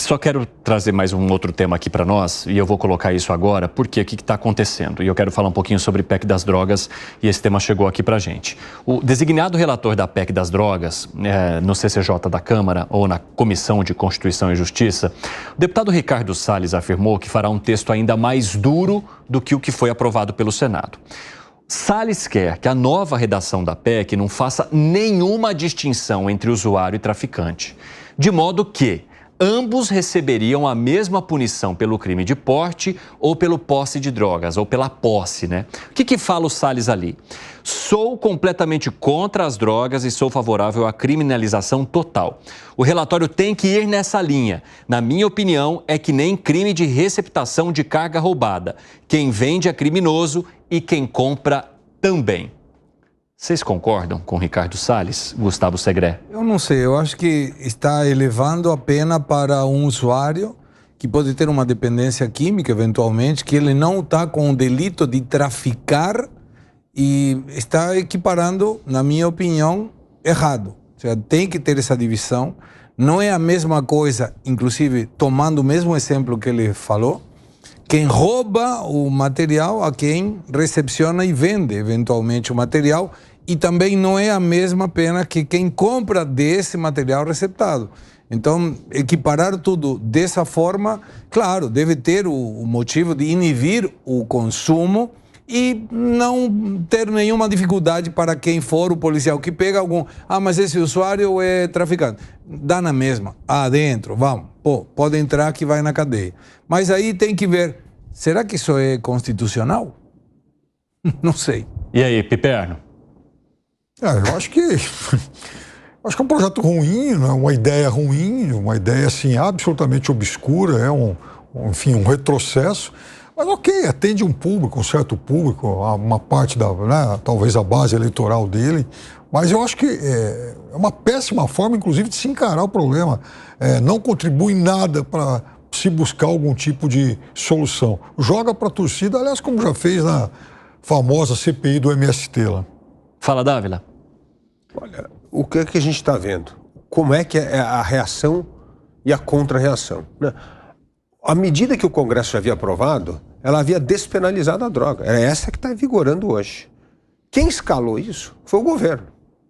Só quero trazer mais um outro tema aqui para nós, e eu vou colocar isso agora, porque o que está acontecendo? E eu quero falar um pouquinho sobre PEC das drogas, e esse tema chegou aqui para a gente. O designado relator da PEC das drogas, no CCJ da Câmara, ou na Comissão de Constituição e Justiça, o deputado Ricardo Salles afirmou que fará um texto ainda mais duro do que o que foi aprovado pelo Senado. Salles quer que a nova redação da PEC não faça nenhuma distinção entre usuário e traficante, de modo que ambos receberiam a mesma punição pelo crime de porte ou pelo posse de drogas, ou pela posse, né? O que fala o Salles ali? Sou completamente contra as drogas e sou favorável à criminalização total. O relatório tem que ir nessa linha. Na minha opinião, é que nem crime de receptação de carga roubada. Quem vende é criminoso e quem compra também. Vocês concordam com Ricardo Salles, Gustavo Segré? Eu não sei, eu acho que está elevando a pena para um usuário que pode ter uma dependência química, eventualmente, que ele não está com o delito de traficar e está equiparando, na minha opinião, errado. Ou seja, tem que ter essa divisão. Não é a mesma coisa, inclusive, tomando o mesmo exemplo que ele falou, quem rouba o material a quem recepciona e vende, eventualmente, o material. E também não é a mesma pena que quem compra desse material receptado. Então, equiparar tudo dessa forma, claro, deve ter o motivo de inibir o consumo e não ter nenhuma dificuldade para quem for o policial que pega algum... Ah, mas esse usuário é traficante. Dá na mesma. Dentro, vamos. Pode entrar que vai na cadeia. Mas aí tem que ver, será que isso é constitucional? Não sei. E aí, Piperno? Eu acho que é um projeto ruim, né? Uma ideia ruim, uma ideia assim absolutamente obscura, enfim, um retrocesso. Mas ok, atende um público, um certo público, uma parte né, talvez a base eleitoral dele. Mas eu acho que é uma péssima forma, inclusive, de se encarar o problema. Não contribui em nada para se buscar algum tipo de solução. Joga para a torcida, aliás, como já fez na famosa CPI do MST lá. Fala, Dávila. Olha, o que é que a gente está vendo? Como é que é a reação e a contra-reação? A medida que o Congresso já havia aprovado, ela havia despenalizado a droga. É essa que está vigorando hoje. Quem escalou isso foi o governo,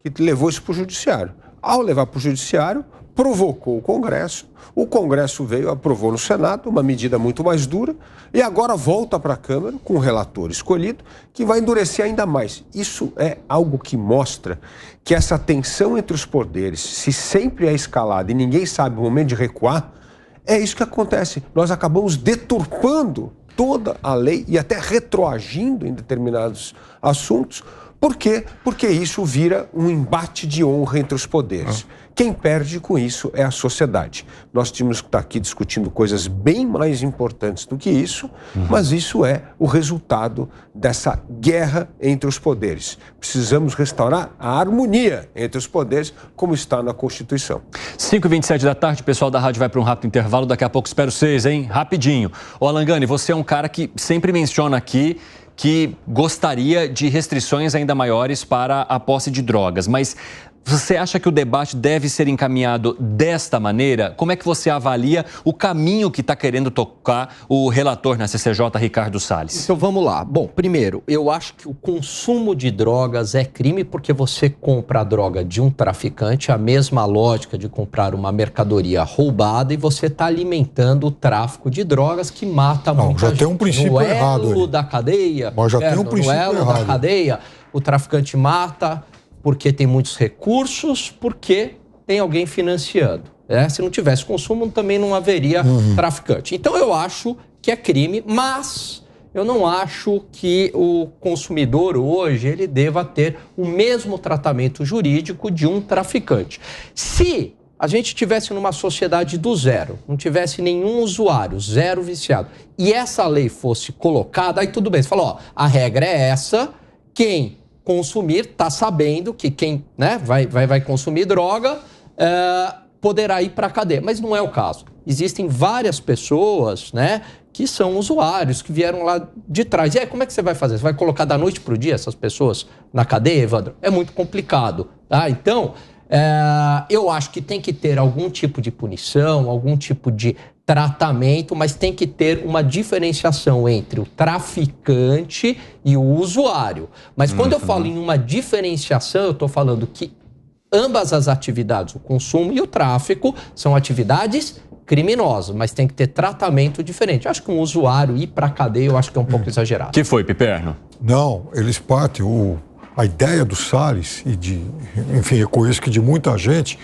que levou isso para o judiciário. Ao levar para o judiciário, provocou o Congresso veio, aprovou no Senado uma medida muito mais dura e agora volta para a Câmara com o relator escolhido que vai endurecer ainda mais. Isso é algo que mostra que essa tensão entre os poderes, se sempre é escalada e ninguém sabe o momento de recuar, é isso que acontece. Nós acabamos deturpando toda a lei e até retroagindo em determinados assuntos. Por quê? Porque isso vira um embate de honra entre os poderes. Quem perde com isso é a sociedade. Nós tínhamos que estar aqui discutindo coisas bem mais importantes do que isso, mas isso é o resultado dessa guerra entre os poderes. Precisamos restaurar a harmonia entre os poderes, como está na Constituição. 5h27 da tarde, o pessoal da rádio vai para um rápido intervalo, daqui a pouco espero vocês, hein? Rapidinho. Ô, Alangani, você é um cara que sempre menciona aqui que gostaria de restrições ainda maiores para a posse de drogas, mas você acha que o debate deve ser encaminhado desta maneira? Como é que você avalia o caminho que está querendo tocar o relator na CCJ, Ricardo Salles? Então vamos lá. Bom, primeiro, eu acho que o consumo de drogas é crime porque você compra a droga de um traficante, a mesma lógica de comprar uma mercadoria roubada, e você está alimentando o tráfico de drogas que mata muita gente. Já tem um princípio errado. No elo da cadeia, mas já tem um princípio errado. No elo da cadeia, o traficante mata porque tem muitos recursos, porque tem alguém financiando. Se não tivesse consumo, também não haveria traficante. Então, eu acho que é crime, mas eu não acho que o consumidor hoje ele deva ter o mesmo tratamento jurídico de um traficante. Se a gente tivesse numa sociedade do zero, não tivesse nenhum usuário, zero viciado, e essa lei fosse colocada, aí tudo bem. Você fala, a regra é essa, quem consumir está sabendo que quem vai consumir droga poderá ir para a cadeia. Mas não é o caso. Existem várias pessoas que são usuários, que vieram lá de trás. E aí, como é que você vai fazer? Você vai colocar da noite para o dia essas pessoas na cadeia, Evandro? É muito complicado. Tá? Então, Eu acho que tem que ter algum tipo de punição, algum tipo de tratamento, mas tem que ter uma diferenciação entre o traficante e o usuário. Mas quando eu falo em uma diferenciação, eu estou falando que ambas as atividades, o consumo e o tráfico, são atividades criminosas, mas tem que ter tratamento diferente. Eu acho que um usuário ir para a cadeia, eu acho que é um pouco exagerado. Que foi, Piperno? Não, eles partem. A ideia do Salles e enfim, eu conheço que de muita gente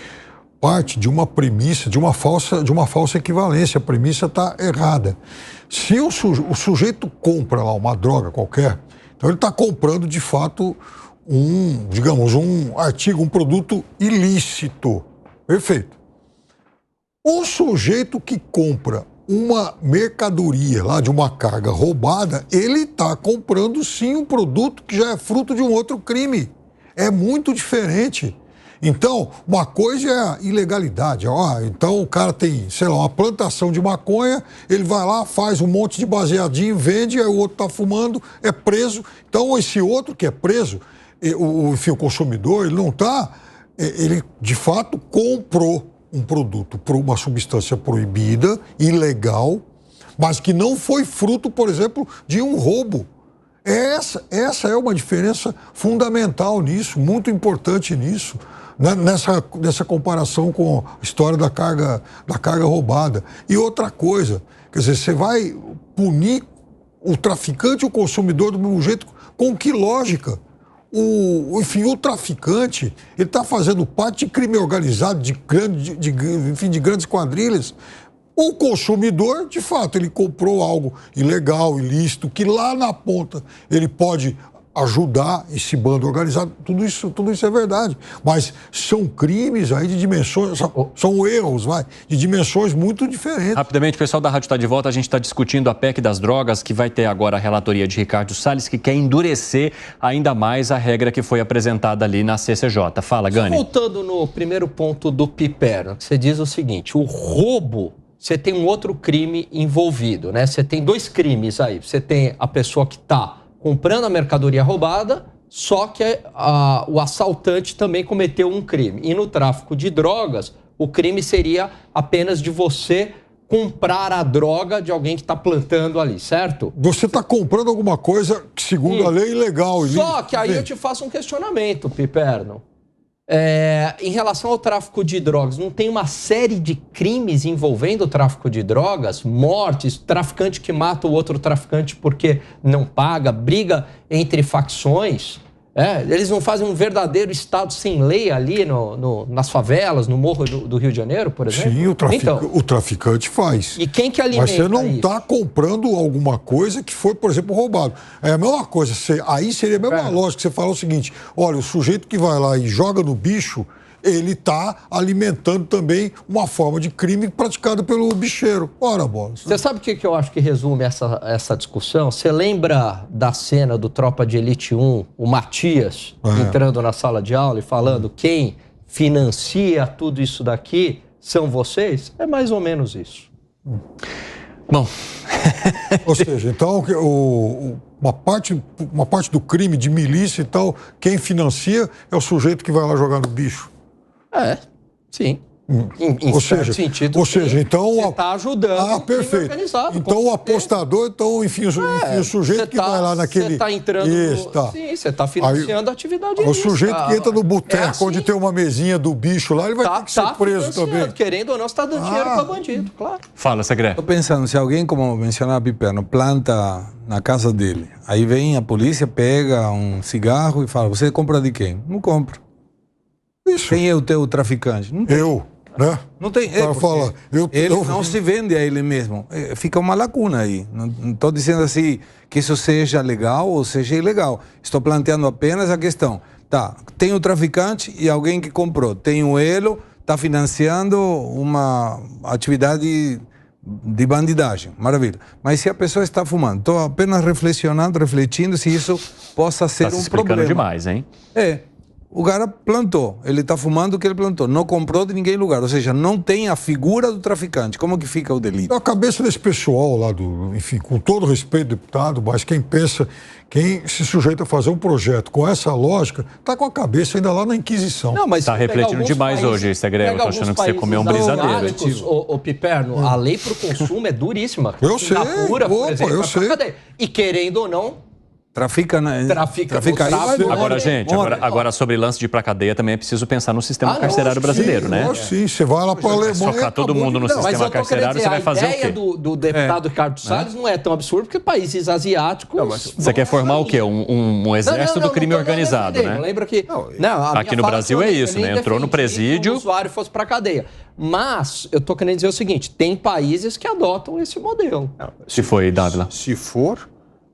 parte de uma premissa, de uma falsa equivalência. A premissa está errada. Se o sujeito compra lá uma droga qualquer, então ele está comprando de fato um artigo, um produto ilícito. Perfeito. O sujeito que compra uma mercadoria lá de uma carga roubada, ele está comprando sim um produto que já é fruto de um outro crime. É muito diferente. Então, uma coisa é a ilegalidade. Então o cara tem, sei lá, uma plantação de maconha, ele vai lá, faz um monte de baseadinho, vende, aí o outro está fumando, é preso. Então esse outro que é preso, enfim, o consumidor, ele não está... Ele, de fato, comprou um produto por uma substância proibida, ilegal, mas que não foi fruto, por exemplo, de um roubo. Essa é uma diferença fundamental nisso, muito importante nisso, né? Nessa comparação com a história da carga roubada. E outra coisa, quer dizer, você vai punir o traficante e o consumidor do mesmo jeito, com que lógica? Enfim, o traficante, ele está fazendo parte de crime organizado, de grandes quadrilhas. O consumidor, de fato, ele comprou algo ilegal, ilícito, que lá na ponta ele pode ajudar esse bando organizado. Tudo isso é verdade. Mas são crimes aí de dimensões, são erros, de dimensões muito diferentes. Rapidamente, o pessoal da rádio está de volta. A gente está discutindo a PEC das drogas, que vai ter agora a relatoria de Ricardo Salles, que quer endurecer ainda mais a regra que foi apresentada ali na CCJ. Fala, Gani. Voltando no primeiro ponto do Piperno, você diz o seguinte: o roubo, você tem um outro crime envolvido, né? Você tem dois crimes aí. Você tem a pessoa que está comprando a mercadoria roubada, só que o assaltante também cometeu um crime. E no tráfico de drogas, o crime seria apenas de você comprar a droga de alguém que está plantando ali, certo? Você está comprando alguma coisa que, segundo a lei, é ilegal. Só que aí eu te faço um questionamento, Piperno. Em relação ao tráfico de drogas, não tem uma série de crimes envolvendo o tráfico de drogas? Mortes, traficante que mata o outro traficante porque não paga, briga entre facções. Eles não fazem um verdadeiro Estado sem lei ali nas favelas, no morro do Rio de Janeiro, por exemplo? Sim, o traficante faz. E quem que alimenta isso? Mas você não está comprando alguma coisa que foi, por exemplo, roubado. É a mesma coisa. Aí seria a mesma lógica. Você falar o seguinte: olha, o sujeito que vai lá e joga no bicho, ele está alimentando também uma forma de crime praticada pelo bicheiro. Ora, bola. Você sabe o que eu acho que resume essa discussão? Você lembra da cena do Tropa de Elite 1, o Matias entrando na sala de aula e falando quem financia tudo isso daqui são vocês? É mais ou menos isso. Bom... Ou seja, então, uma parte do crime de milícia e tal, quem financia é o sujeito que vai lá jogar no bicho. Sim. Em certo sentido. Ou seja, então... Você está ajudando perfeito. Organizado. Então o apostador, enfim, o sujeito que vai lá naquele... Você está entrando... Sim, você está financiando a atividade O sujeito que entra no boteco, onde tem uma mesinha do bicho lá, ele vai ter que ser preso também. Querendo ou não, você está dando dinheiro para bandido, claro. Fala, Segre. Estou pensando, se alguém, como mencionava Piperno, planta na casa dele, aí vem a polícia, pega um cigarro e fala: você compra de quem? Não compro. Isso. Quem é o teu traficante? Não tem. Eu, né? Não tem. Ele não se vende a ele mesmo. Fica uma lacuna aí. Não estou dizendo assim que isso seja legal ou seja ilegal. Estou planteando apenas a questão. Tá, tem o traficante e alguém que comprou. Tem o elo, está financiando uma atividade de bandidagem. Maravilha. Mas se a pessoa está fumando, estou apenas refletindo se isso possa ser um problema. Demais, hein? O cara plantou, ele está fumando o que ele plantou, não comprou de ninguém lugar, ou seja, não tem a figura do traficante. Como que fica o delito? A cabeça desse pessoal lá enfim, com todo respeito, deputado, mas quem se sujeita a fazer um projeto com essa lógica, está com a cabeça ainda lá na Inquisição. Não, mas está refletindo demais hoje, Segrego. Eu tô achando que você comeu um brisadeiro. O Piperno, a lei pro consumo é duríssima. Eu sei. Singapura, por exemplo, eu sei. E querendo ou não, Trafica Agora, gente, agora sobre lance de ir pra cadeia também é preciso pensar no sistema carcerário brasileiro, né? Sim, você vai lá para a Alemanha. Socar todo mundo no sistema carcerário, você vai fazer o quê? A ideia do deputado Ricardo Salles não é tão absurda, porque países asiáticos... Você quer formar o quê? Um exército do crime organizado, né? Lembra que... Aqui no Brasil é isso, né? Entrou no presídio... Que o usuário fosse pra cadeia. Mas eu tô querendo dizer o seguinte, tem países que adotam esse modelo. Se foi, Dávila. Se for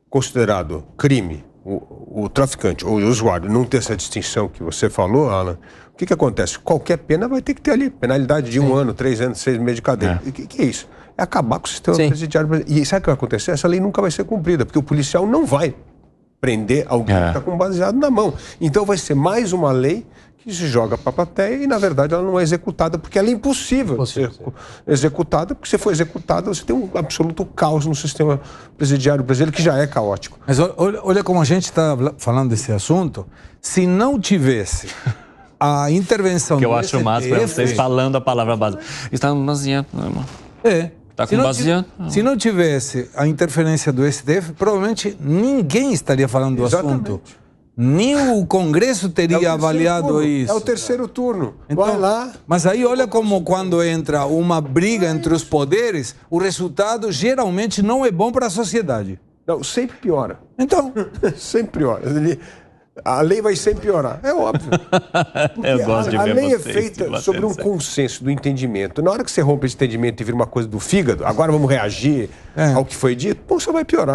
considerado crime o traficante ou o usuário não ter essa distinção que você falou, Alan, o que acontece? Qualquer pena vai ter que ter ali. Penalidade de 1 ano, 3 anos, 6 meses de cadeia. O que é isso? É acabar com o sistema presidiário brasileiro. E sabe o que vai acontecer? Essa lei nunca vai ser cumprida, porque o policial não vai prender alguém que está com baseado na mão. Então vai ser mais uma lei que se joga para a plateia e, na verdade, ela não é executada, porque ela é impossível de ser executada, porque se for executada, você tem um absoluto caos no sistema presidiário brasileiro, que já é caótico. Mas olha como a gente está falando desse assunto. Se não tivesse a intervenção... que eu acho massa para vocês falando a palavra base. Está baseado. Está com baseado. Se não tivesse a interferência do STF, provavelmente ninguém estaria falando do assunto. Nem o Congresso teria avaliado isso. É o terceiro turno. Então, vai lá. Mas aí olha como quando entra uma briga entre os poderes, o resultado geralmente não é bom para a sociedade. Não, sempre piora. Então... sempre piora. A lei vai sempre piorar. É óbvio. Eu gosto de ver a lei é feita sobre um consenso do entendimento. Na hora que você rompe esse entendimento e vira uma coisa do fígado, agora vamos reagir ao que foi dito, você vai piorar.